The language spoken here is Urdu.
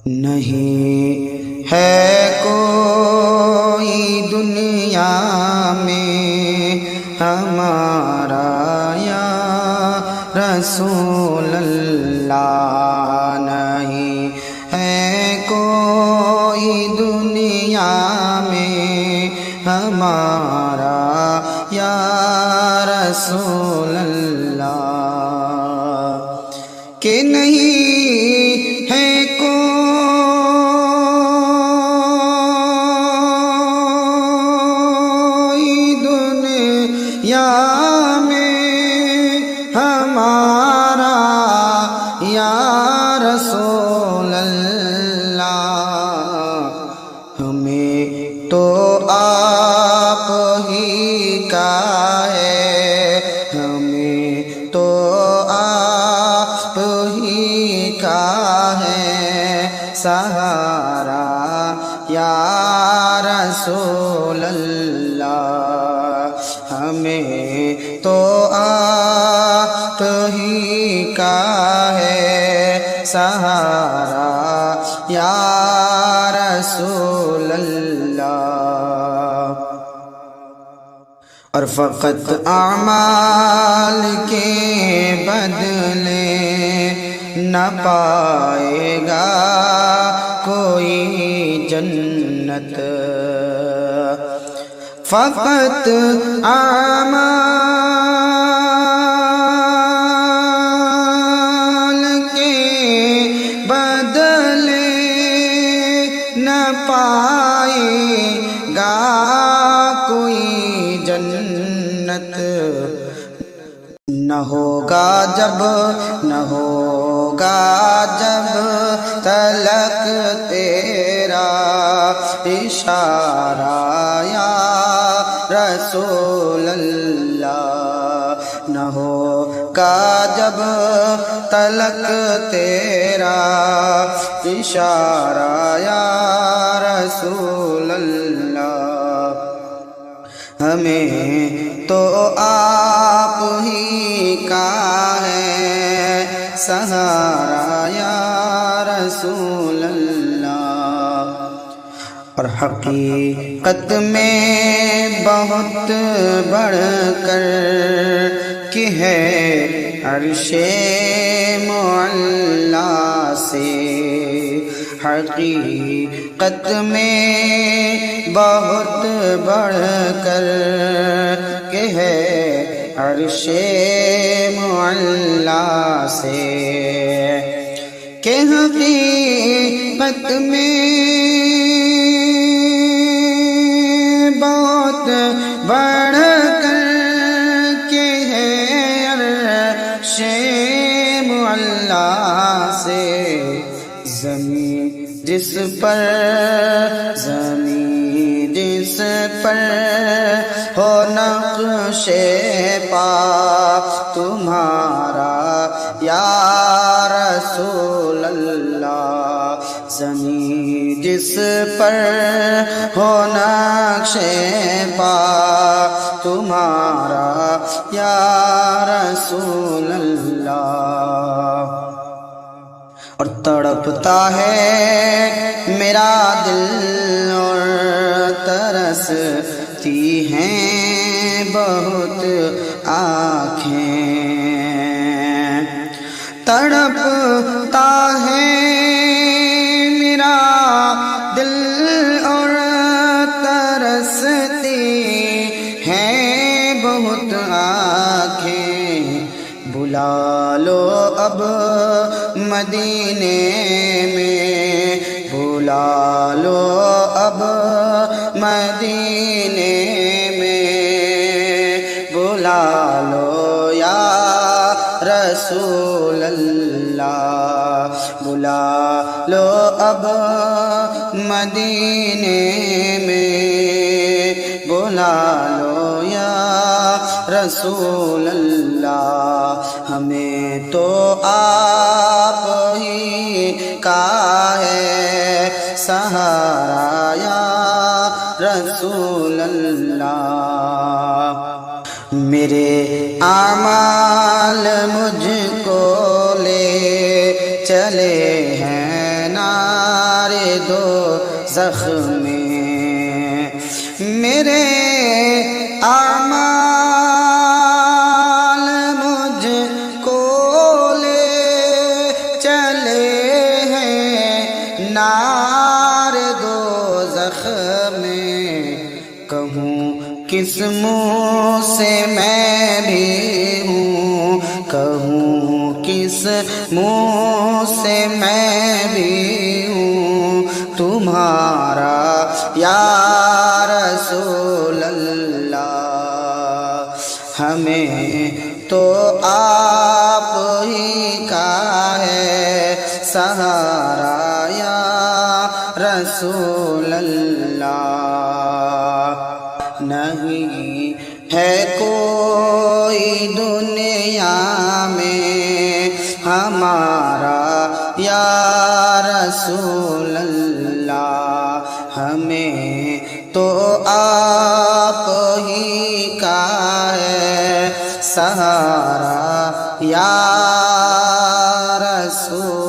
نہیں ہے کوئی دنیا میں ہمارا یا رسول اللہ، نہیں ہے کوئی دنیا میں ہمارا یا رسول اللہ، کہ نہیں ہے ہمارا یا رسول اللہ، ہمیں تو آپ ہی کا ہے، ہمیں تو آپ ہی کا ہے سہارا یا رسول اللہ، ہمیں تو آپ ہی کا ہے سہارا یا رسول اللہ، اور فقط اعمال کے بدلے نہ پائے گا کوئی جنت، فقط اعمال کے بدلے نہ پائے گا کوئی جنت، نہ ہوگا جب تلک تیرا اشارہ یا رسول اللہ، نہ ہوگا جب تلک تیرا اشارہ یا رسول اللہ، ہمیں تو آپ ہی کا ہے سہارا یا رسول اللہ، اور حقیقت میں بہت بڑھ کر کہ ہے عرش معلی سے، حقیقت میں بہت بڑھ کر کہ ہے عرش معلی سے، کہ حقیقت میں بہت بڑھ کر کہ ہے عرش معلی سے، زمین جس پر ہو نقش پا تمہارا یا رسول اللہ، زمین جس پر ہو نقش پا تمہارا یا رسول اللہ، اور تڑپتا ہے میرا دل اور ترستی ہیں بہت آنکھیں، تڑپتا ہے میرا دل اور ترستی ہیں بہت آنکھیں، بلا لو اب مدینے میں، بلا لو اب مدینے میں، بلا لو یا رسول اللہ، بلا لو اب مدینے میں، بلا لو یا رسول اللہ، ہمیں تو آپ ہی کا ہے سہارا یا رسول اللہ، میرے اعمال مجھ کو لے چلے ہیں نا دو زخمی میرے اعمال مجھ کو لے چلے ہیں نار دوزخ میں کہوں کس منہ سے میں بھی ہوں کہوں کس منہ سے میں بھی ہوں تمہارا یا رسول اللہ ہمیں تو آپ ہی کا ہے سہارا یا رسول اللہ نہیں ہے کوئی دنیا میں ہمارا یا رسول اللہ ہمیں تو آپ ہی کا ہے سہارا یا رسول